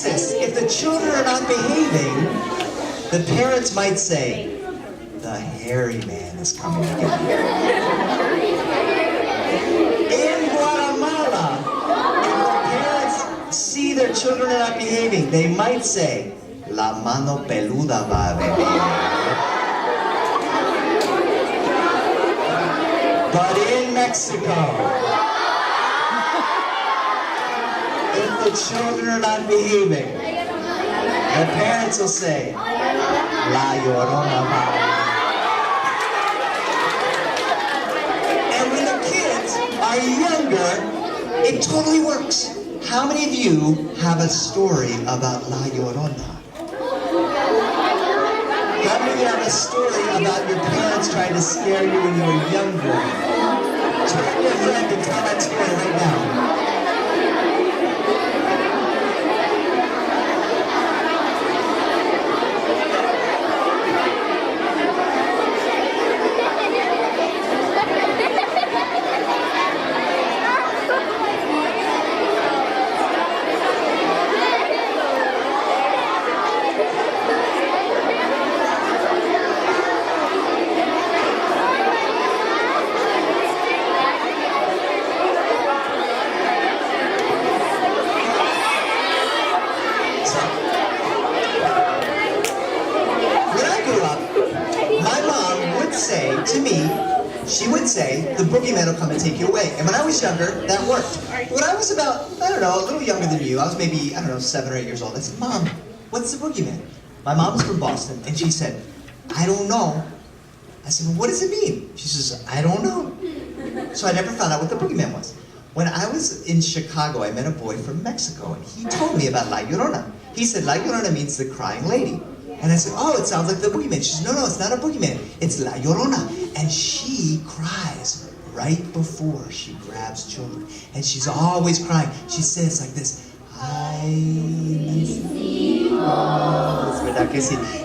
this. If the children are not behaving, the parents might say, the hairy man is coming to get you. In Guatemala, if the parents see their children are not behaving, they might say, la mano peluda va a venir. But in Mexico, if the children are not behaving, the parents will say, La Llorona va. And when the kids are younger, it totally works. How many of you have a story about La Llorona? How many of you have a story about your parents trying to scare you when you were younger? Turn to your friend and tell that story right now. To me, she would say, the boogeyman will come and take you away. And when I was younger, that worked. When I was about, I don't know, a little younger than you, I was maybe, I don't know, 7 or 8 years old, I said, Mom, what's the boogeyman? My mom's from Boston, and she said, I don't know. I said, well, what does it mean? She says, I don't know. So I never found out what the boogeyman was. When I was in Chicago, I met a boy from Mexico, and he told me about La Llorona. He said, La Llorona means the crying lady. And I said, oh, it sounds like the boogeyman. She said, no, it's not a boogeyman. It's La Llorona. And she cries right before she grabs children. And she's always crying. She says like this, Ay, mis hijos.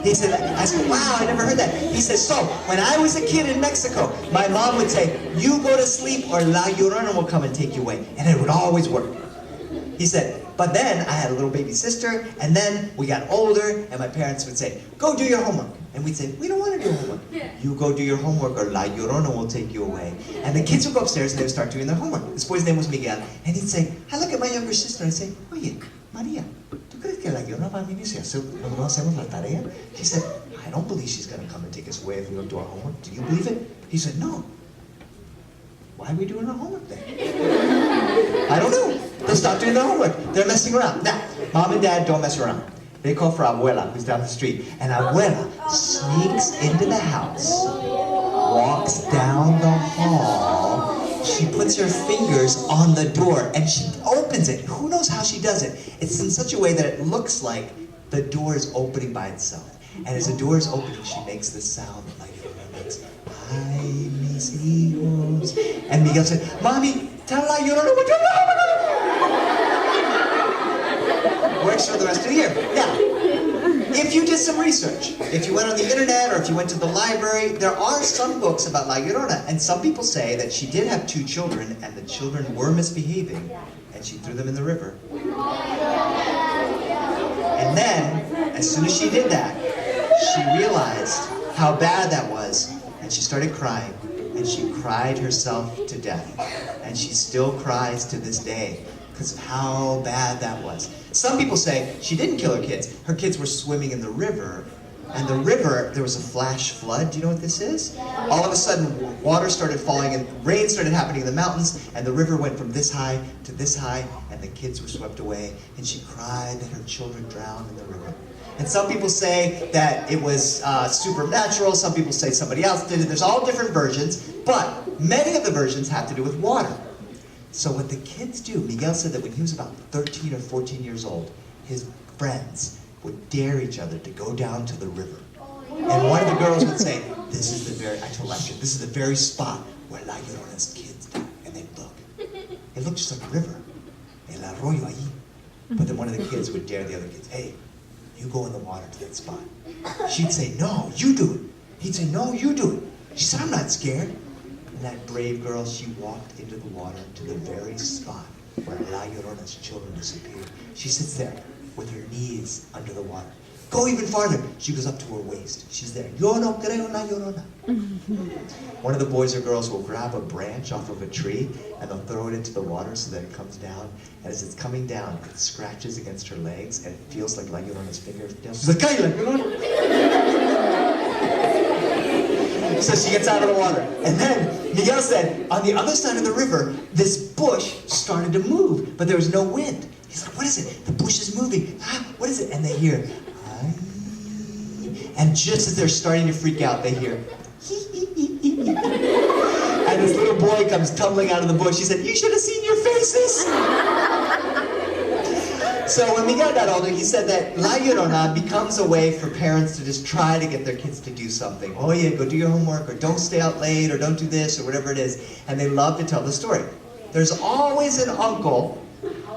He said, I said, wow, I never heard that. He said, so, when I was a kid in Mexico, my mom would say, you go to sleep or La Llorona will come and take you away. And it would always work. He said, but then I had a little baby sister, and then we got older, and my parents would say, go do your homework. And we'd say, we don't want to do homework. You go do your homework, or La Llorona will take you away. And the kids would go upstairs, and they would start doing their homework. This boy's name was Miguel, and he'd say, I look at my younger sister, and I'd say, oye, Maria, ¿tú crees que La Llorona va a venir si no hacemos la tarea? She said, I don't believe she's going to come and take us away if we don't do our homework. Do you believe it? He said, no. Why are we doing our homework then? I don't know. They stop doing their homework. They're messing around. Now, mom and dad don't mess around. They call for Abuela, who's down the street. And Abuela sneaks into the house, walks down the hall. She puts her fingers on the door and she opens it. Who knows how she does it? It's in such a way that it looks like the door is opening by itself. And as the door is opening, she makes this sound that like it makes. Ay, mis hijos. And Miguel said, Mommy, tell La Llorona what you're doing. Works for the rest of the year. Now, if you did some research, if you went on the internet or if you went to the library, there are some books about La Llorona. And some people say that she did have 2 children and the children were misbehaving and she threw them in the river. And then, as soon as she did that, she realized how bad that was. And she started crying, and she cried herself to death. And she still cries to this day because of how bad that was. Some people say she didn't kill her kids. Her kids were swimming in the river, and the river, there was a flash flood. Do you know what this is? All of a sudden, water started falling, and rain started happening in the mountains, and the river went from this high to this high, and the kids were swept away, and she cried that her children drowned in the river. And some people say that it was supernatural. Some people say somebody else did it. There's all different versions, but many of the versions have to do with water. So what the kids do, Miguel said that when he was about 13 or 14 years old, his friends would dare each other to go down to the river. And one of the girls would say, this is the very, I told last year, this is the very spot where La Llorona's kids died. And they'd look. It looked just like a river. El arroyo allí. But then one of the kids would dare the other kids, hey, you go in the water to that spot. She'd say, no, you do it. He'd say, no, you do it. She said, I'm not scared. And that brave girl, she walked into the water to the very spot where La Llorona's children disappeared. She sits there, with her knees under the water. Go even farther. She goes up to her waist. She's there. Yo no creo na llorona. One of the boys or girls will grab a branch off of a tree and they'll throw it into the water so that it comes down. And as it's coming down, it scratches against her legs and it feels like La Llorona's fingernails. She's like, "Ay, La Llorona." So she gets out of the water. And then Miguel said, on the other side of the river, this bush started to move, but there was no wind. He's like, "What is it? The bush is moving. Ah, what is it?" And they hear, "Ay." And just as they're starting to freak out, they hear, and this little boy comes tumbling out of the bush. He said, "You should have seen your faces." So when Miguel got older, he said that La Llorona becomes a way for parents to just try to get their kids to do something. Oh yeah, go do your homework, or don't stay out late, or don't do this, or whatever it is. And they love to tell the story. There's always an uncle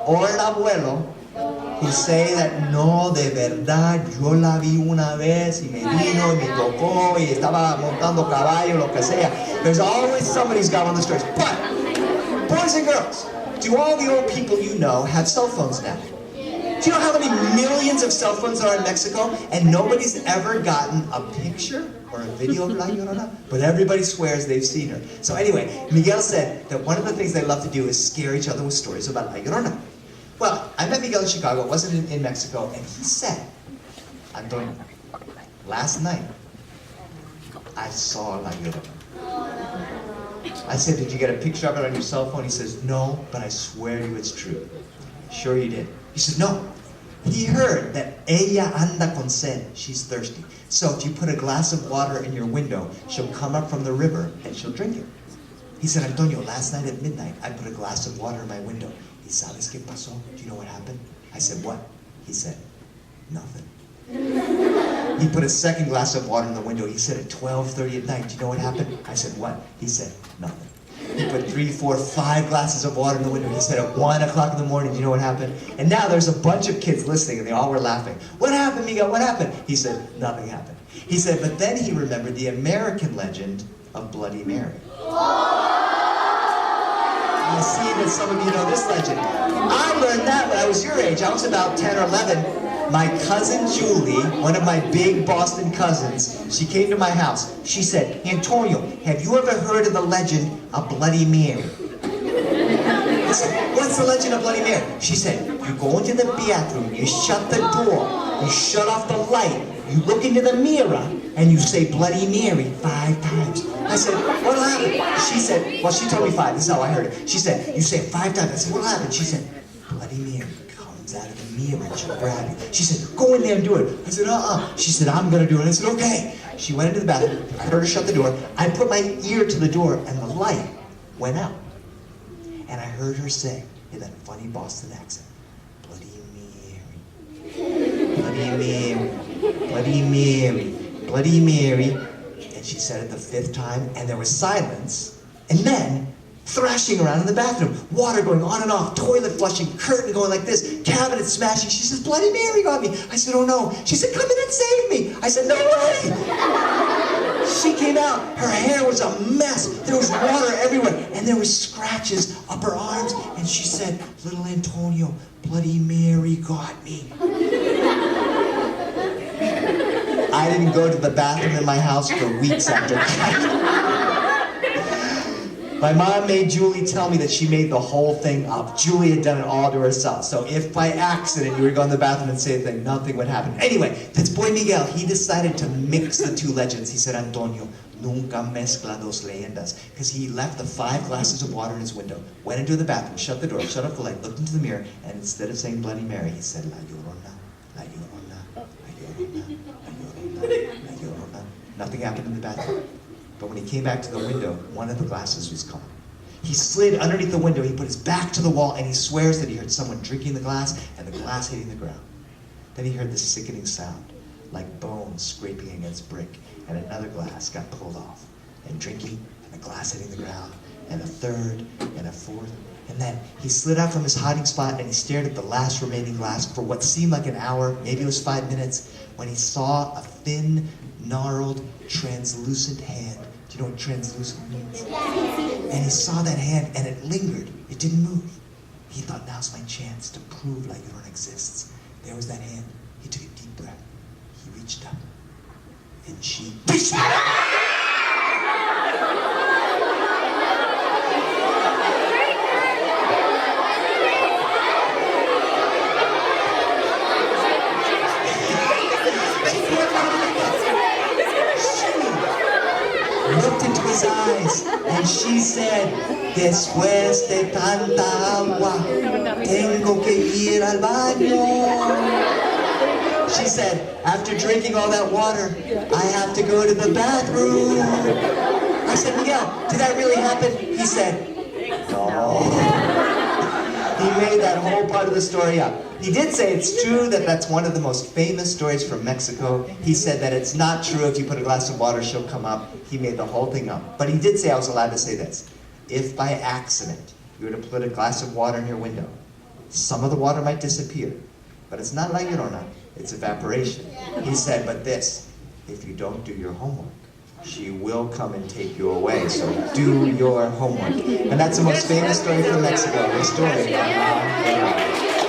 or an abuelo who say that, "No, de verdad, yo la vi una vez, y me vino, y me tocó, y estaba montando caballo, lo que sea." There's always somebody who's got one of the stories. But, boys and girls, do all the old people you know have cell phones now? Do you know how many millions of cell phones are in Mexico, and nobody's ever gotten a picture or a video of La Llorona? But everybody swears they've seen her. So anyway, Miguel said that one of the things they love to do is scare each other with stories about La Llorona. Well, I met Miguel in Chicago, it wasn't in Mexico, and he said, "Antonio, last night, I saw La Llorona." I said, "Did you get a picture of it on your cell phone?" He says, "No, but I swear to you it's true." "Sure you did?" He said, "No." He heard that ella anda con sed, she's thirsty. So if you put a glass of water in your window, she'll come up from the river and she'll drink it. He said, "Antonio, last night at midnight, I put a glass of water in my window. ¿Y sabes qué pasó? Do you know what happened?" I said, "What?" He said, "Nothing." He put a second glass of water in the window. He said, at 12:30 at night, "Do you know what happened?" I said, "What?" He said, "Nothing." He put 3, 4, 5 glasses of water in the window. He said, at 1 o'clock in the morning, "Do you know what happened?" And now there's a bunch of kids listening, and they all were laughing. "What happened, Miguel? What happened?" He said, "Nothing happened." He said, but then he remembered the American legend of Bloody Mary. I see that some of you know this legend. I learned that when I was your age. I was about 10 or 11. My cousin Julie, one of my big Boston cousins, she came to my house. She said, "Antonio, have you ever heard of the legend of Bloody Mary?" I said, "What's the legend of Bloody Mary?" She said, "You go into the bathroom, you shut the door, you shut off the light, you look into the mirror, and you say Bloody Mary 5 times. I said, "What'll happen?" She said, well, she told me 5. This is how I heard it. She said, "You say it 5 times. I said, "What'll happen?" She said, "Bloody Mary comes out of the mirror and she'll grab you." She said, "Go in there and do it." I said, She said, "I'm going to do it." I said, "Okay." She went into the bathroom. I heard her shut the door. I put my ear to the door and the light went out. And I heard her say, in that funny Boston accent, "Bloody Mary, Bloody Mary, Bloody Mary, Bloody Mary." And she said it the 5th time, and there was silence. And then, thrashing around in the bathroom, water going on and off, toilet flushing, curtain going like this, cabinet smashing. She says, "Bloody Mary got me." I said, "Oh no." She said, "Come in and save me." I said, "No way." She came out, her hair was a mess, there was water everywhere, and there were scratches up her arms, and she said, "Little Antonio, Bloody Mary got me." I didn't go to the bathroom in my house for weeks after that. My mom made Julie tell me that she made the whole thing up. Julie had done it all to herself. So if by accident you were going to the bathroom and say a thing, nothing would happen. Anyway, this boy Miguel, he decided to mix the 2 legends. He said, "Antonio, nunca mezcla dos leyendas." Because he left the 5 glasses of water in his window, went into the bathroom, shut the door, shut off the light, looked into the mirror, and instead of saying Bloody Mary, he said, "La Llorona, La Llorona, La Llorona, La Llorona, La Llorona." Nothing happened in the bathroom. But when he came back to the window, one of the glasses was gone. He slid underneath the window, he put his back to the wall, and he swears that he heard someone drinking the glass and the glass hitting the ground. Then he heard this sickening sound, like bones scraping against brick, and another glass got pulled off, and drinking, and the glass hitting the ground, and a third, and a fourth. And then he slid out from his hiding spot, and he stared at the last remaining glass for what seemed like an hour, maybe it was 5 minutes, when he saw a thin, gnarled, translucent hand. Do you know what translucent means? And he saw that hand, and it lingered. It didn't move. He thought, now's my chance to prove La Llorona exists. there was that hand. He took a deep breath. He reached up. And she... looked into his eyes and she said, después de tanta agua, tengo que ir al baño. She said, after drinking all that water, I have to go to the bathroom. I said, Miguel, did that really happen? He said, no. He made that whole part of the story up. He did say it's true that that's one of the most famous stories from Mexico. He said that it's not true if you put a glass of water, she'll come up. He made the whole thing up. But he did say I was allowed to say this. If by accident you were to put a glass of water in your window, some of the water might disappear. But it's not La Llorona, it's evaporation. He said, but this, if you don't do your homework, she will come and take you away, so do your homework. And that's the most famous story from Mexico, the story of La Llorona.